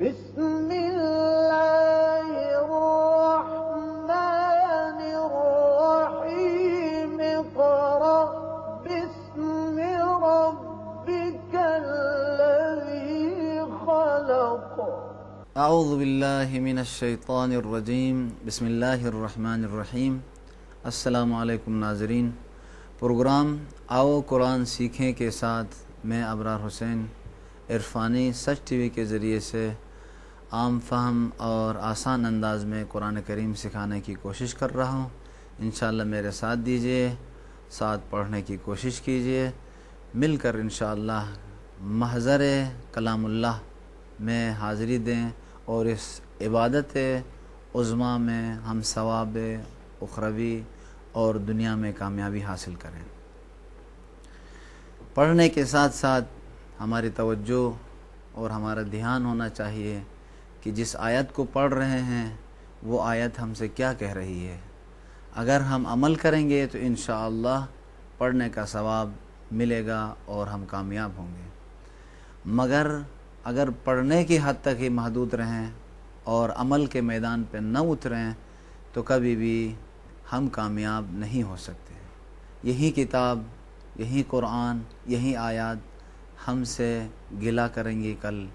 بسم الله الرحمن الرحيم اقرأ باسم ربك الذي خلق اعوذ باللہ من الشیطان الرجیم بسم اللہ الرحمن الرحیم۔ السلام علیکم ناظرین، پروگرام آؤ قرآن سیکھیں کے ساتھ میں ابرار حسین عرفانی سچ ٹی وی کے ذریعے سے عام فہم اور آسان انداز میں قرآن کریم سکھانے کی کوشش کر رہا ہوں۔ انشاءاللہ میرے ساتھ دیجیے، ساتھ پڑھنے کی کوشش کیجیے، مل کر انشاءاللہ محضر کلام اللہ میں حاضری دیں اور اس عبادت عظمیٰ میں ہم ثواب اخروی اور دنیا میں کامیابی حاصل کریں۔ پڑھنے کے ساتھ ساتھ ہماری توجہ اور ہمارا دھیان ہونا چاہیے کہ جس آیت کو پڑھ رہے ہیں وہ آیت ہم سے کیا کہہ رہی ہے۔ اگر ہم عمل کریں گے تو انشاءاللہ پڑھنے کا ثواب ملے گا اور ہم کامیاب ہوں گے، مگر اگر پڑھنے کی حد تک ہی محدود رہیں اور عمل کے میدان پہ نہ اتریں تو کبھی بھی ہم کامیاب نہیں ہو سکتے۔ یہی کتاب، یہی قرآن، یہی آیات ہم سے گلہ کریں گی، کل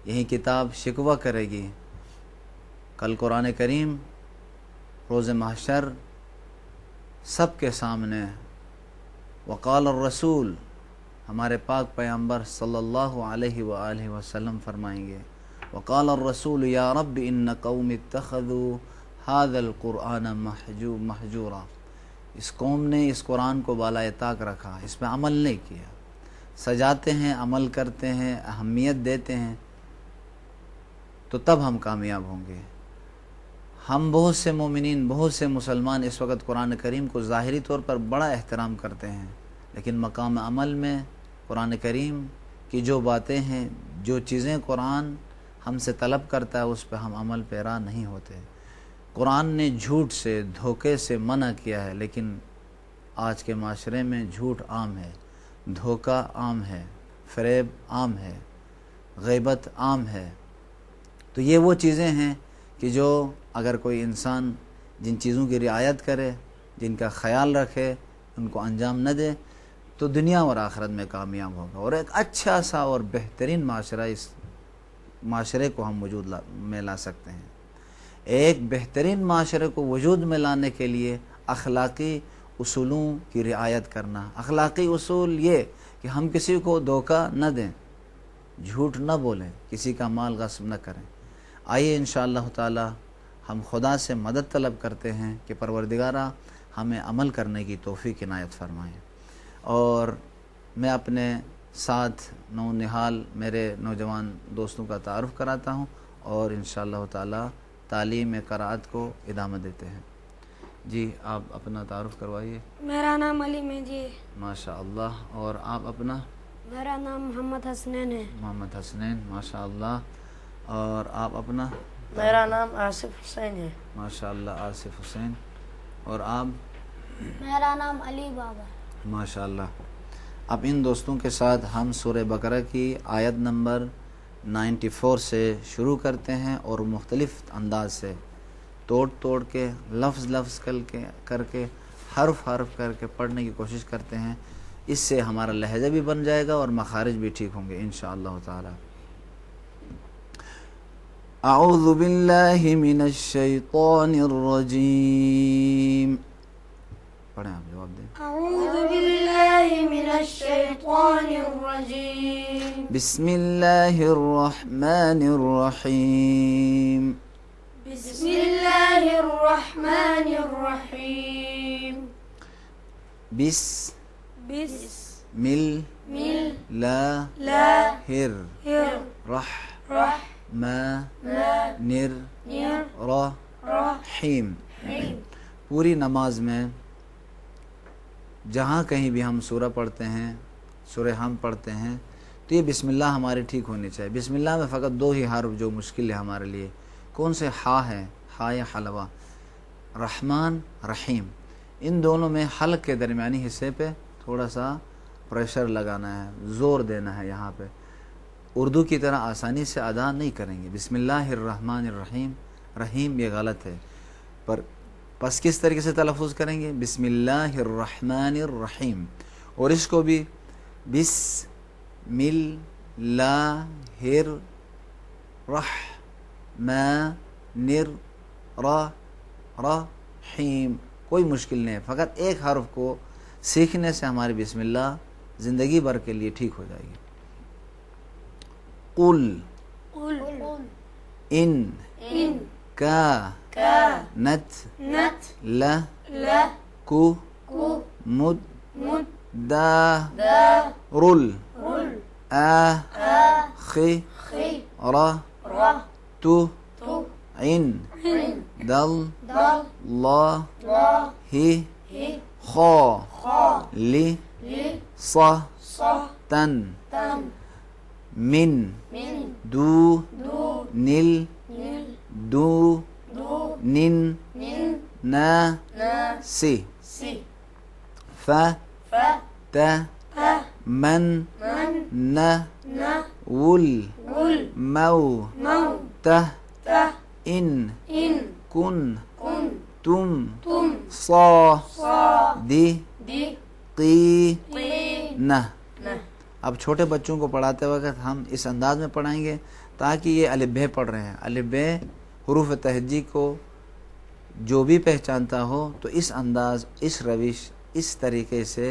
یہی کتاب شکوہ کرے گی۔ کل قرآن کریم روز محشر سب کے سامنے وقال الرسول، ہمارے پاک پیغمبر صلی اللہ علیہ وآلہ وسلم فرمائیں گے، وقال الرسول یا رب ان قوم اتخذوا هذا القرآن محجورا، اس قوم نے اس قرآن کو بالائے طاق رکھا، اس پہ عمل نہیں کیا۔ سجاتے ہیں، عمل کرتے ہیں، اہمیت دیتے ہیں تو تب ہم کامیاب ہوں گے۔ ہم بہت سے مومنین، بہت سے مسلمان اس وقت قرآن کریم کو ظاہری طور پر بڑا احترام کرتے ہیں، لیکن مقام عمل میں قرآن کریم کی جو باتیں ہیں، جو چیزیں قرآن ہم سے طلب کرتا ہے، اس پہ ہم عمل پیرا نہیں ہوتے۔ قرآن نے جھوٹ سے، دھوکے سے منع کیا ہے، لیکن آج کے معاشرے میں جھوٹ عام ہے، دھوکہ عام ہے، فریب عام ہے، غیبت عام ہے۔ تو یہ وہ چیزیں ہیں کہ جو اگر کوئی انسان جن چیزوں کی رعایت کرے، جن کا خیال رکھے، ان کو انجام نہ دے تو دنیا اور آخرت میں کامیاب ہوگا، اور ایک اچھا سا اور بہترین معاشرہ، اس معاشرے کو ہم وجود میں لا سکتے ہیں۔ ایک بہترین معاشرے کو وجود میں لانے کے لیے اخلاقی اصولوں کی رعایت کرنا۔ اخلاقی اصول یہ کہ ہم کسی کو دھوکہ نہ دیں، جھوٹ نہ بولیں، کسی کا مال غصب نہ کریں۔ آئیے انشاءاللہ تعالی ہم خدا سے مدد طلب کرتے ہیں کہ پروردگارہ ہمیں عمل کرنے کی توفیق عنایت فرمائیں۔ اور میں اپنے ساتھ نونہال میرے نوجوان دوستوں کا تعارف کراتا ہوں اور انشاءاللہ تعالی تعلیم قرآت کو ادامہ دیتے ہیں۔ جی آپ اپنا تعارف کروائیے۔ میرا نام علی مہدی ہے۔ ماشاءاللہ۔ اور آپ اپنا؟ میرا نام محمد حسنین ہے۔ محمد حسنین، ماشاءاللہ۔ اور آپ اپنا؟ میرا نام آصف حسین ہے۔ ماشاءاللہ، آصف حسین۔ اور آپ؟ میرا نام علی بابا ہے۔ ماشاءاللہ۔ اب ان دوستوں کے ساتھ ہم سورہ بقرہ کی آیت نمبر 94 سے شروع کرتے ہیں اور مختلف انداز سے توڑ کے، لفظ کر کے، حرف کر کے پڑھنے کی کوشش کرتے ہیں۔ اس سے ہمارا لہجہ بھی بن جائے گا اور مخارج بھی ٹھیک ہوں گے انشاءاللہ تعالی۔ اعوذ باللہ من الشیطان الرجیم، پڑھیں آپ، جواب دیں۔ اعوذ باللہ من الشیطان الرجیم، بسم اللہ الرحمن الرحیم، بسم اللہ الرحمن الرحیم، بسم مل اللہ الرحمن الرحیم۔ پوری نماز میں جہاں کہیں بھی ہم سورہ پڑھتے ہیں، سورہ ہم پڑھتے ہیں، تو یہ بسم اللہ ہماری ٹھیک ہونی چاہیے۔ بسم اللہ میں فقط دو ہی حرف جو مشکل ہے ہمارے لیے، کون سے؟ ہا ہے، ہا یا حلوہ، رحمان رحیم، ان دونوں میں حلق کے درمیانی حصے پہ تھوڑا سا پریشر لگانا ہے، زور دینا ہے یہاں پہ۔ اردو کی طرح آسانی سے ادا نہیں کریں گے. بسم اللہ الرحمن الرحیم، رحیم یہ غلط ہے، پر پس کس طریقے سے تلفظ کریں گے؟ بسم اللہ الرحمن الرحیم. اور اس کو بھی بسم اللہ الرحمن الرحیم. کوئی مشکل نہیں ہے، فقط ایک حرف کو سیکھنے سے ہماری بسم اللہ زندگی بھر کے لیے ٹھیک ہو جائے گی. قل ان کانت لکم الدار الآخرة عند الله خالصة من دون الناس فتمنوا الموت إن كنتم صادقين. اب چھوٹے بچوں کو پڑھاتے وقت ہم اس انداز میں پڑھائیں گے تاکہ یہ الف ب پڑھ رہے ہیں، الف ب حروف تہجی کو جو بھی پہچانتا ہو تو اس انداز، اس روش، اس طریقے سے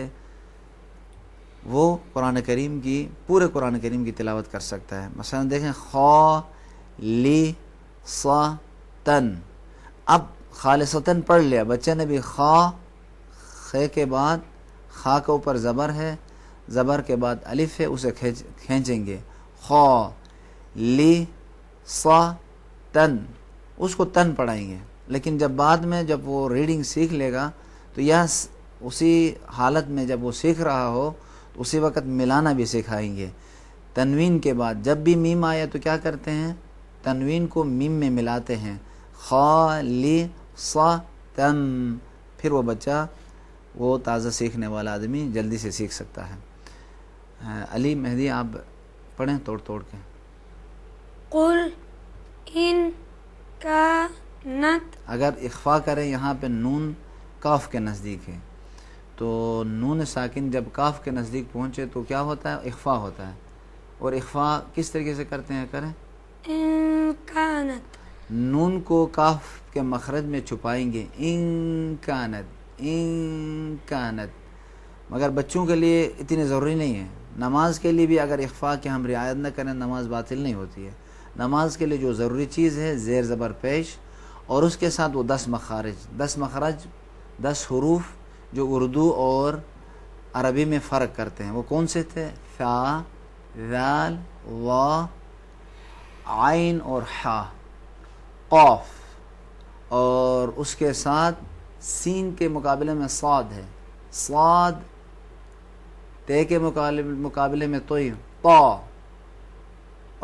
وہ قرآن کریم کی، پورے قرآن کریم کی تلاوت کر سکتا ہے. مثلا دیکھیں خالصتاً، اب خالصتاً پڑھ لیا بچے نے بھی، خ کے بعد خا کے اوپر زبر ہے، زبر کے بعد الف ہے، اسے کھینچیں گے، خالصتاً، اس کو تن پڑھائیں گے. لیکن جب بعد میں جب وہ ریڈنگ سیکھ لے گا تو یہ اسی حالت میں جب وہ سیکھ رہا ہو تو اسی وقت ملانا بھی سکھائیں گے. تنوین کے بعد جب بھی میم آیا تو کیا کرتے ہیں؟ تنوین کو میم میں ملاتے ہیں، خالصتاً. پھر وہ بچہ، وہ تازہ سیکھنے والا آدمی جلدی سے سیکھ سکتا ہے. علی مہدی آپ پڑھیں توڑ توڑ کے. قل ان کانت، اگر اخفا کریں یہاں پہ نون کاف کے نزدیک ہے تو نون ساکن جب کاف کے نزدیک پہنچے تو کیا ہوتا ہے؟ اخفا ہوتا ہے. اور اخفا کس طریقے سے کرتے ہیں؟ کریں. ان کانت، نون کو کاف کے مخرج میں چھپائیں گے، ان کانت، ان کانت. مگر بچوں کے لیے اتنی ضروری نہیں ہے. نماز کے لیے بھی اگر اخفا کے ہم رعایت نہ کریں نماز باطل نہیں ہوتی ہے. نماز کے لیے جو ضروری چیز ہے زیر زبر پیش، اور اس کے ساتھ وہ 10 مخارج، 10 مخرج، 10 حروف جو اردو اور عربی میں فرق کرتے ہیں. وہ کون سے تھے؟ فا، ذال، وا، عین اور حا، قاف، اور اس کے ساتھ سین کے مقابلے میں صاد ہے، صاد، تے کے مقابلے میں توئی، طا،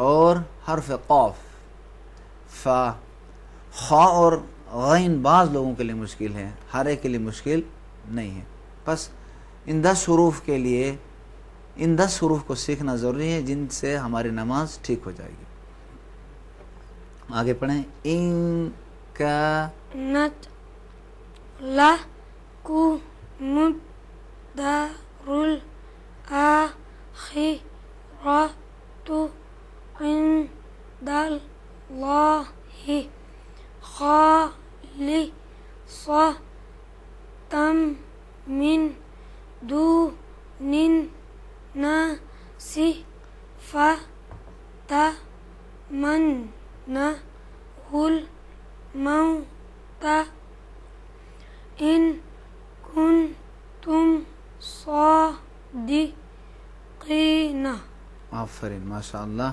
اور حرف قاف، فا. خا اور غین بعض لوگوں کے لیے مشکل ہے، ہر ایک کے لیے مشکل نہیں ہے. بس ان 10 حروف کے لیے، ان 10 حروف کو سیکھنا ضروری ہے جن سے ہماری نماز ٹھیک ہو جائے گی. آگے پڑھیں. ان کانت لکم الدار الآخرة عند الله خالصة من دون الناس فتمنوا الموت إن كنتم صادقين. آفرین، ماشاء اللہ.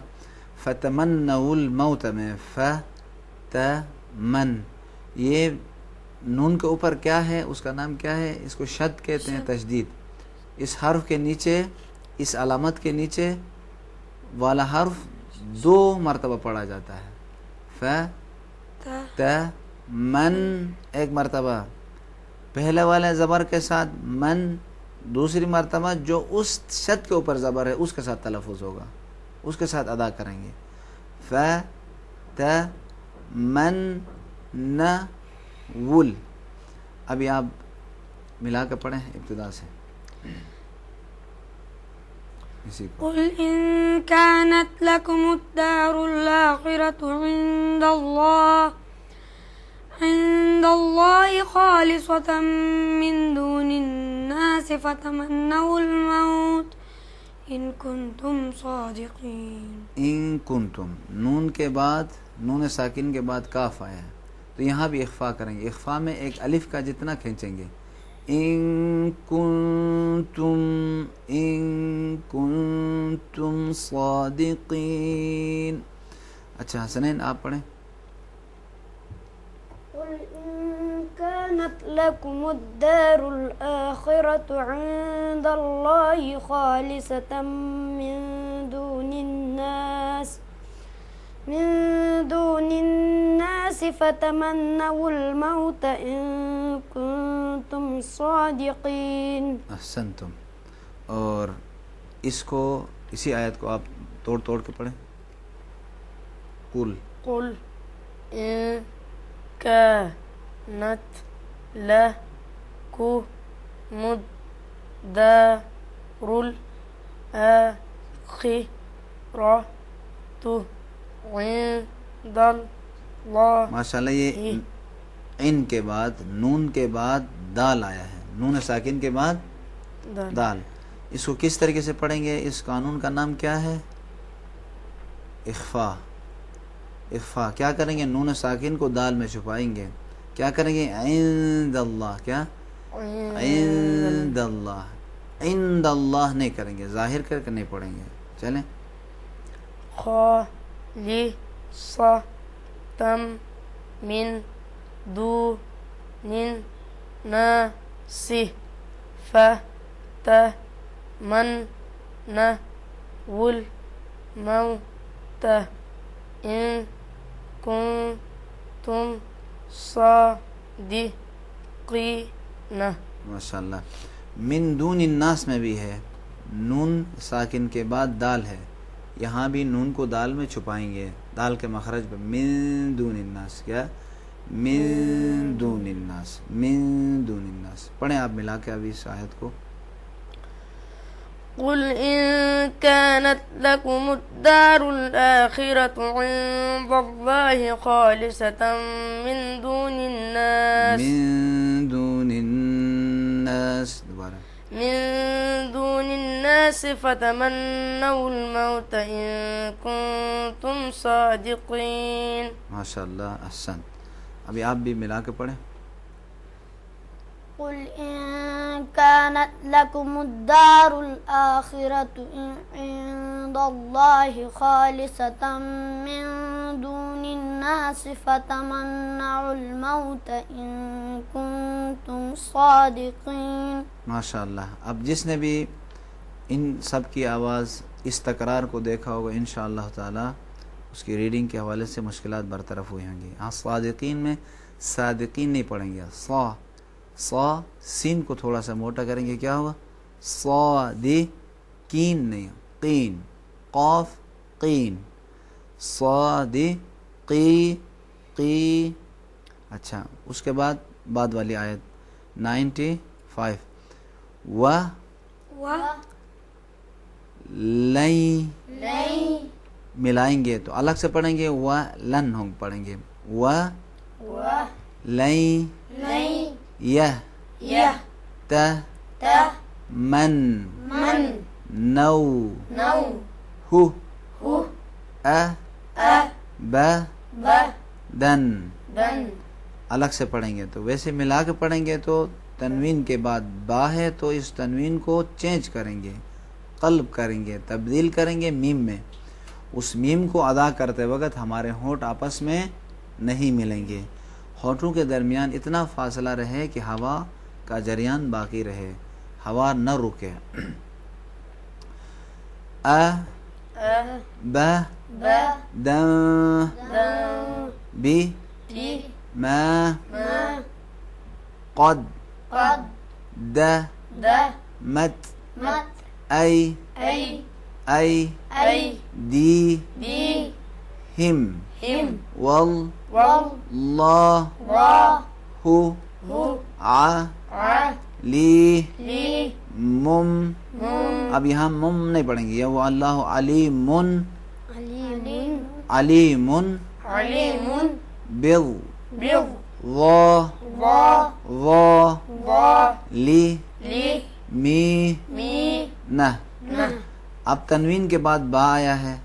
فتمنوا الموت میں فتمن، یہ نون کے اوپر کیا ہے؟ اس کا نام کیا ہے؟ اس کو شد کہتے ہیں، تشدید. اس حرف کے نیچے، اس علامت کے نیچے والا حرف 2 مرتبہ پڑھا جاتا ہے. فتمن ایک مرتبہ پہلے والے زبر کے ساتھ، من دوسری مرتبہ جو اس شد کے اوپر زبر ہے اس کے ساتھ تلفظ ہوگا. اس کے ساتھ ادا کریں گے. فتمنول. ابھی آپ ملا کے پڑھیں ابتدا سے اسی کو. قل إن كانت لكم الدار الآخرة عند الله خالصة من دون الناس فتمنوا الموت إن كنتم صادقين. ان کنتم، نون کے بعد، نون ساکن کے بعد کاف آیا ہے تو یہاں بھی اخفا کریں گے. اخفا میں ایک الف کا جتنا کھینچیں گے. ان کنتم صادقین. اچھا حسنین آپ پڑھیں. قل إن كانت لكم الدار الآخرة عند الله خالصة من دون الناس فتمنوا الموت إن كنتم صادقين. احسنتم. اور اس کو، اسی آیت کو آپ توڑ توڑ کے پڑھیں. قل إن كانت لكم الدار الآخرة عند الله. ماشاءاللہ یہ ان کے بعد، نون کے بعد دال آیا ہے، نون ساکن کے بعد دال. اس کو کس طریقے سے پڑھیں گے؟ اس قانون کا نام کیا ہے؟ اخفا. اخفا کیا کریں گے؟ نون ساکن کو دال میں چھپائیں گے. کیا کریں گے؟ عند اللہ. کیا؟ عند اللہ. عند اللہ نہیں کریں گے، ظاہر کر کے نہیں پڑھیں گے. چلیں. خالصة من دون الناس فتمنوا الموت إن كنتم صادقين. ماشاءاللہ. من دون الناس میں بھی ہے، نون ساکن کے بعد دال ہے، یہاں بھی نون کو دال میں چھپائیں گے، دال کے مخرج پہ. من دون الناس. کیا؟ من دون الناس. من دون الناس. پڑھیں آپ ملا کے ابھی اس آیت کو. قل إن كانت لكم الدار الآخرة عند الله خالصة من دون الناس. من دون الناس. دوبارہ. من دون الناس فتمنوا الموت إن كنتم صادقين. ماشاءاللہ احسن. ابھی آپ بھی ملا کے پڑھیں. قل إن كانت لكم الدار الآخرة عند الله خالصة من دون الناس فتمنوا الموت إن كنتم صادقين. ماشاءاللہ. اب جس نے بھی ان سب کی آواز اس تکرار کو دیکھا ہوگا انشاءاللہ تعالی اس کی ریڈنگ کے حوالے سے مشکلات برطرف ہوئی ہوں گی. ہاں صادقین میں صادقین نہیں پڑھیں گے. صا سین کو تھوڑا سا موٹا کریں گے، کیا ہوگا؟ صادقین نہیں، قین. قاف قین. صادقی قی. اچھا اس کے بعد بعد والی آیت 95. لَن ملائیں گے تو الگ سے پڑھیں گے. لن ہم پڑھیں گے. لَن من نو دن الگ سے پڑھیں گے. تو ویسے ملا کے پڑھیں گے تو تنوین کے بعد با ہے تو اس تنوین کو چینج کریں گے، قلب کریں گے، تبدیل کریں گے میم میں. اس میم کو ادا کرتے وقت ہمارے ہونٹ آپس میں نہیں ملیں گے، ہونٹوں کے درمیان اتنا فاصلہ رہے کہ ہوا کا جریان باقی رہے، ہوا نہ رکے. ب د بی ما قد د مت ای دی دی ہم ہم واللہ علی مم. اب یہاں مم نہیں پڑھیں گے، وہ اللہ علیم علیم علیم لی لی می نہ. اب تنوین کے بعد با آیا ہے،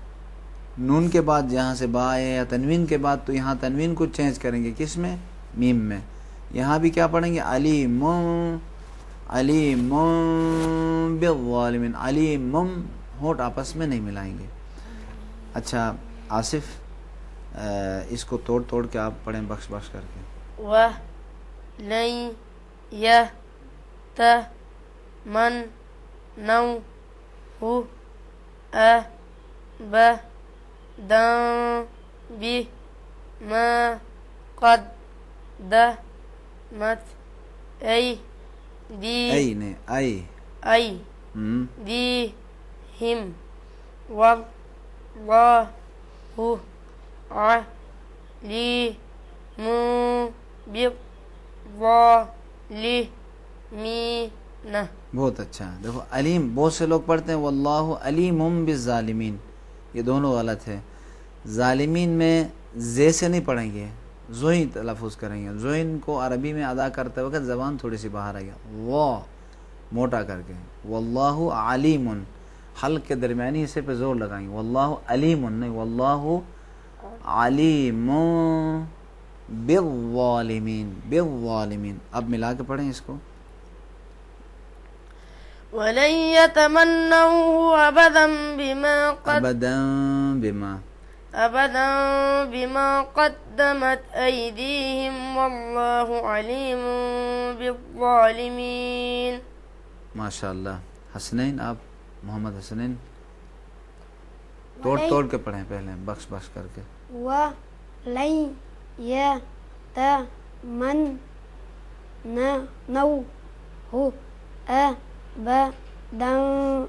نون کے بعد جہاں سے با آیا یا تنوین کے بعد، تو یہاں تنوین کو چینج کریں گے کس میں؟ میم میں. یہاں بھی کیا پڑھیں گے؟ علیم علیم بالظالمین. علیم ہونٹ آپس میں نہیں ملائیں گے. اچھا آصف اس کو توڑ توڑ کے آپ پڑھیں بخش بخش کر کے. وَلَن يَتَمَنَّوْهُ أَبَدًا بِمَا قَدَّمَتْ أَيْدِيهِمْ وَاللَّهُ عَلِيمٌ بالظالمین. بہت اچھا. دیکھو علیم بہت سے لوگ پڑھتے ہیں واللہ علیم بالظالمین، یہ دونوں غلط ہے. ظالمین میں زے سے نہیں پڑھیں گے، زوئیں تلفظ کریں گے. زوئن کو عربی میں ادا کرتے وقت زبان تھوڑی سی باہر آئے گا، وہ موٹا کر کے. واللہ علیم، حلق کے درمیانی حصے پہ زور لگائیں گے. واللہ علیم نہیں، واللہ علیم بالظالمین بالظالمین. اب ملا کے پڑھیں اس کو. وَلَن يَتَمَنَّوْهُ أَبَدًا بِمَا قَدَّمَتْ أَيْدِيهِمْ وَاللَّهُ عَلِيمٌ بِالظَّالِمِينَ. ماشاءاللہ. حسنین، آپ محمد حسنین توڑ توڑ کے پڑھیں پہلے بخش بخش کر کے. وَلَن يَتَمَنَّوْهُ أَبَدًا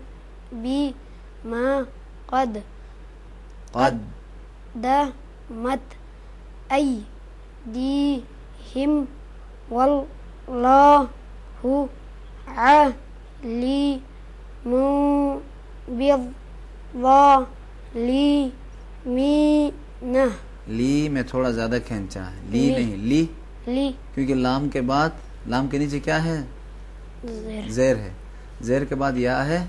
بِمَا قَدَّمَتْ أَيْدِيهِمْ وَاللَّهُ عَلِيمٌ بالظالمین. لی میں تھوڑا زیادہ کھینچا ہے، لی نہیں لی، کیونکہ لام کے بعد، لام کے نیچے کیا ہے؟ زیر ہے. زیر کے بعد یا ہے؟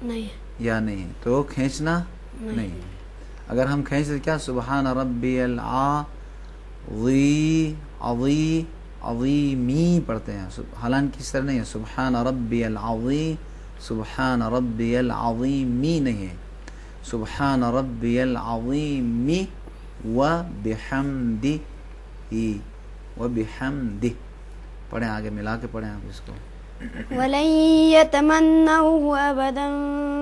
نہیں. یا نہیں ہے، تو کھینچنا نہیں. اگر ہم کھینچتے کیا؟ سبحان ربی عظیمی پڑھتے ہیں، حالانکہ اس طرح نہیں ہے. سبحان ربی العظیم، سبحان ربی العظیمی نہیں ہے. سبحان ربی العظیم وبحمدہ وبحمدہ. پڑھیں آگے ملا کے پڑھیں آپ اس کو. وَلَن يَتَمَنَّوْهُ أَبَدًا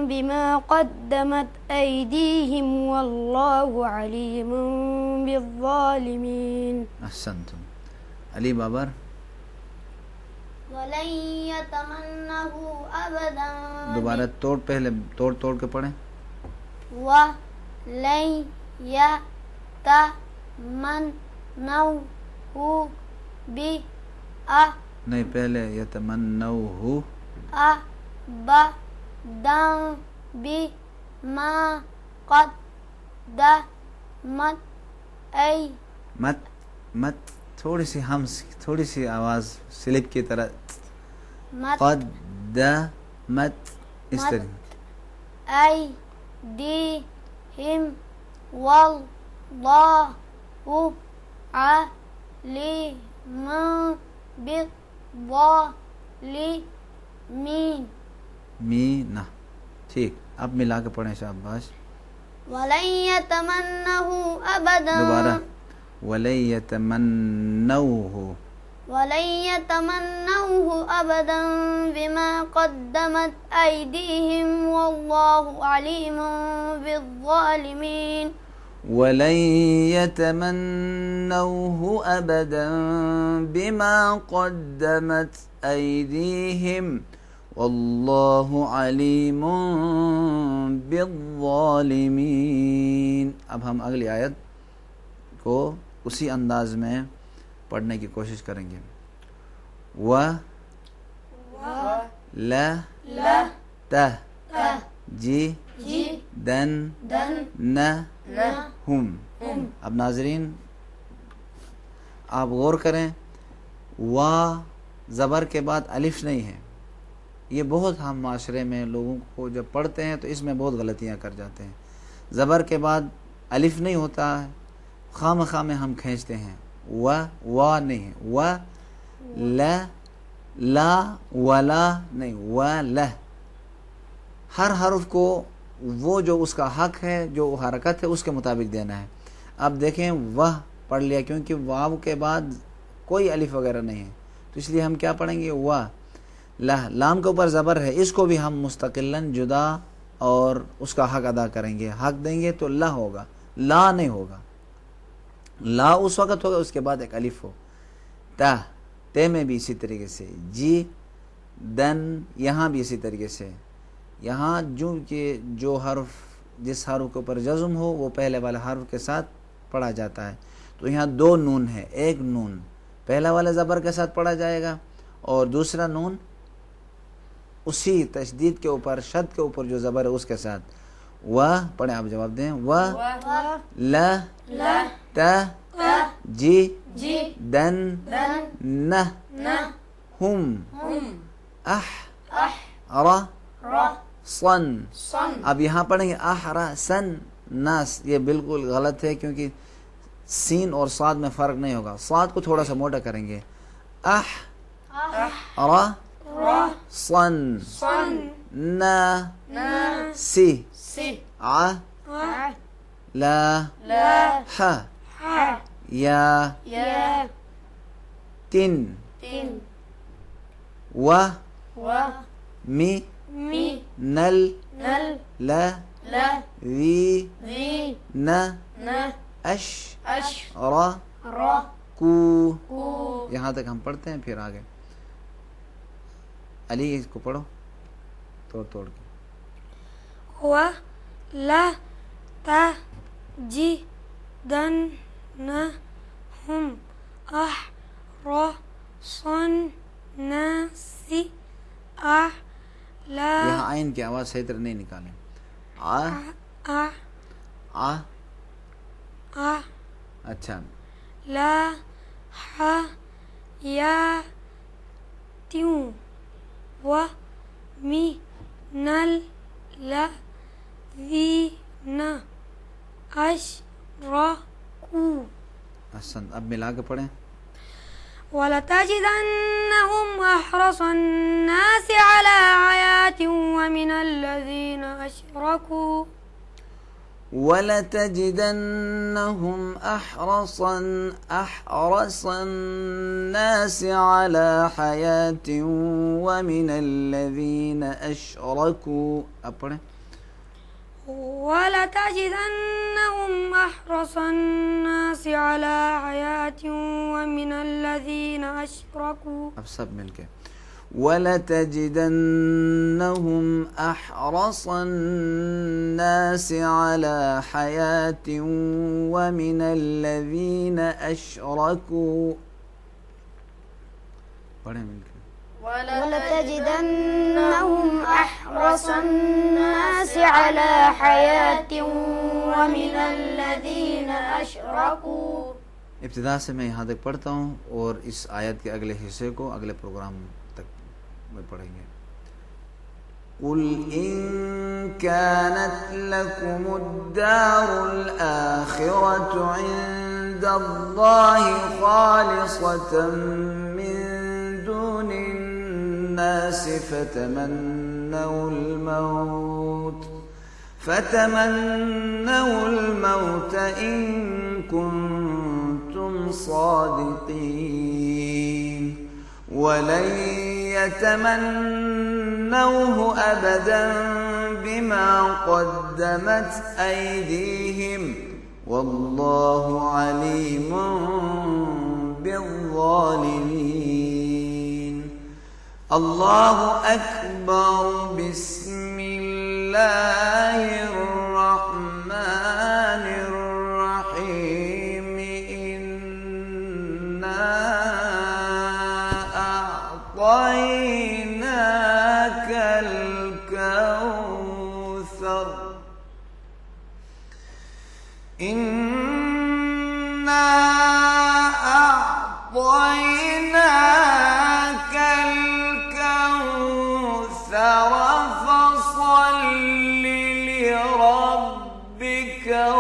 بِمَا قَدَّمَتْ أَيْدِيهِمْ وَاللَّهُ عَلِيمٌ بِالظَّالِمِينَ. احسنتم. علی بابر. وَلَن يَتَمَنَّهُ أَبَدًا. دوبارہ توڑ، پہلے توڑ توڑ کے پڑھیں. وَلَن يَتَمَنَّوْهُ نہیں، پہلے یتمنوہ أَبَدًا بِمَا قَدَّمَتْ مت تھوڑی سی تھوڑی سی آواز سلپ کی طرح. قدمت اس طرح. أَيْدِيهِمْ وَاللَّهُ عَلِيمٌ بالظالمین. مینہ. ٹھیک. اب ملا کے پڑھیں شاباش. وَلَن يَتَمَنَّهُ أَبَدًا. دوبارہ. وَلَن يَتَمَنَّوْهُ أَبَدًا بِمَا قَدَّمَتْ أَيْدِيهِمْ وَاللَّهُ عَلِيمٌ بِالظَّالِمِينَ. وَلَن يَتَمَنَّوْهُ أَبَدًا بِمَا قَدَّمَتْ أَيْدِيهِمْ واللہ علیم بالظالمین۔ اب ہم اگلی آیت کو اسی انداز میں پڑھنے کی کوشش کریں گے۔ و ل ت جی دن ن ہم۔ اب ناظرین آپ غور کریں، وا زبر کے بعد الف نہیں ہے۔ یہ بہت ہم معاشرے میں لوگوں کو جب پڑھتے ہیں تو اس میں بہت غلطیاں کر جاتے ہیں۔ زبر کے بعد الف نہیں ہوتا ہے، خام میں ہم کھینچتے ہیں، وا نہیں ہے، و لا ولا نہیں، و لہ۔ ہر حرف کو وہ جو اس کا حق ہے، جو حرکت ہے، اس کے مطابق دینا ہے۔ اب دیکھیں وہ پڑھ لیا کیونکہ واو کے بعد کوئی الف وغیرہ نہیں ہے، تو اس لیے ہم کیا پڑھیں گے؟ وا لہ۔ لام کے اوپر زبر ہے، اس کو بھی ہم مستقلاً جدا اور اس کا حق ادا کریں گے۔ حق دیں گے تو لا ہوگا، لا نہیں ہوگا۔ لا اس وقت ہوگا اس کے بعد ایک الف ہو۔ تا تے میں بھی اسی طریقے سے، جی دن یہاں بھی اسی طریقے سے۔ یہاں جو حرف جس حرف کے اوپر جزم ہو وہ پہلے والے حرف کے ساتھ پڑھا جاتا ہے۔ تو یہاں دو نون ہے، ایک نون پہلا والا زبر کے ساتھ پڑھا جائے گا اور دوسرا نون اسی تشدید کے اوپر، شد کے اوپر جو زبر ہے اس کے ساتھ۔ و پڑھیں، آپ جواب دیں۔ و ل ت جی دن نہ ہم اح را صن۔ اب یہاں پڑھیں گے احرا سن ناس، یہ بالکل غلط ہے کیونکہ سین اور صاد میں فرق نہیں ہوگا۔ صاد کو تھوڑا سا موٹا کریں گے، اح را صن نا سی ع لا ح یا تن و می نل لا وی ن اش را کو۔ یہاں تک ہم پڑھتے ہیں، پھر آگے علی اس کو پڑھو توڑ کے۔ و لا تا جی دن نہ ہم اح را صن نا سی اح لا۔ یہاں عین کی آواز صحیح طرح نہیں نکالیں۔ اچھا، لا ح یا تیوں و می نل لا وی نا اش را کو۔ احسن، اب ملا کے پڑھیں۔ وَلَتَجِدَنَّهُمْ أَحْرَصَ النَّاسِ عَلَى حَيَاةٍ وَمِنَ الَّذِينَ أَشْرَكُوا وَلَتَجِدَنَّهُمْ أَحْرَصَ النَّاسِ عَلَى حَيَاةٍ وَمِنَ الَّذِينَ أَشْرَكُوا۔ اب پڑھیں۔ وَلَتَجِدَنَّهُمْ أَحْرَصَ النَّاسِ عَلَى حَيَاةٍ وَمِنَ الَّذِينَ أَشْرَكُوا۔ اب سب مل کے، وَلَتَجِدَنَّهُمْ أَحْرَصَ النَّاسِ عَلَى حَيَاةٍ وَمِنَ الَّذِينَ أَشْرَكُوا۔ پڑھیں مل کے۔ وَلَتَجِدَنَّهُمْ أَحْرَصَ النَّاسِ عَلَى حَيَاةٍ وَمِنَ الَّذِينَ أَشْرَكُوا۔ ابتدا سے میں یہاں تک پڑھتا ہوں اور اس آیت کے اگلے حصے کو اگلے پروگرام تک میں پڑھیں گے۔ قُلْ إِن كَانَتْ لَكُمُ الدَّارُ الْآخِرَةُ عِندَ اللَّهِ خَالِصَةً مِّن دُونِ النَّاسِ فتمنوا الموت إن كنتم صادقين ولن يتمنوه أبدا بما قدمت أيديهم والله عليم بالظالمين۔ الله أكبر۔ أكبر. بسم الله الرحمن الرحيم. إنا أعطيناك الكوثر. إنا أعطيناك الكوثر فصل لربك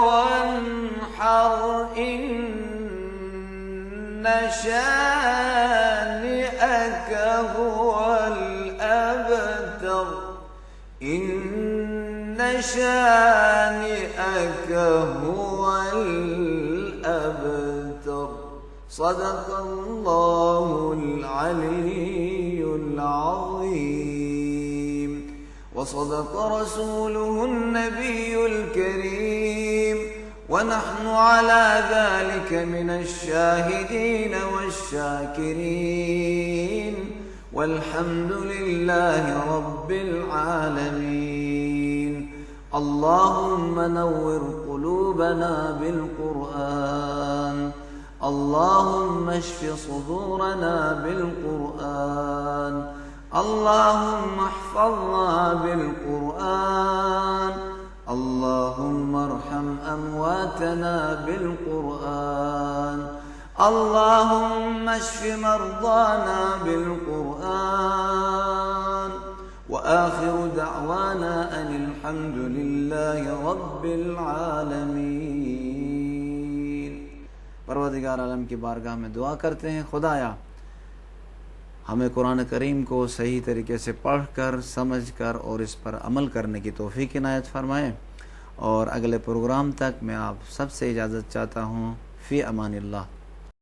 وانحر. إن شانئك هو الأبتر. إن شانئك هو الأبتر. صدق الله العلي العظيم. وصدق رسوله النبي الكريم. ونحن على ذلك من الشاهدين والشاكرين. والحمد لله رب العالمين. اللهم نور قلوبنا بالقرآن. اللهم اشف صدورنا بالقرآن. اللهم احفظنا بالقرآن. اللهم ارحم أمواتنا بالقرآن. اللهم اشف مرضانا بالقرآن. وآخر دعوانا أن الحمد لله رب العالمين. پروردگار عالم کی بارگاہ میں دعا کرتے ہیں، خدایا ہمیں قرآن کریم کو صحیح طریقے سے پڑھ کر، سمجھ کر اور اس پر عمل کرنے کی توفیق عنایت فرمائیں. اور اگلے پروگرام تک میں آپ سب سے اجازت چاہتا ہوں. فی امان اللہ.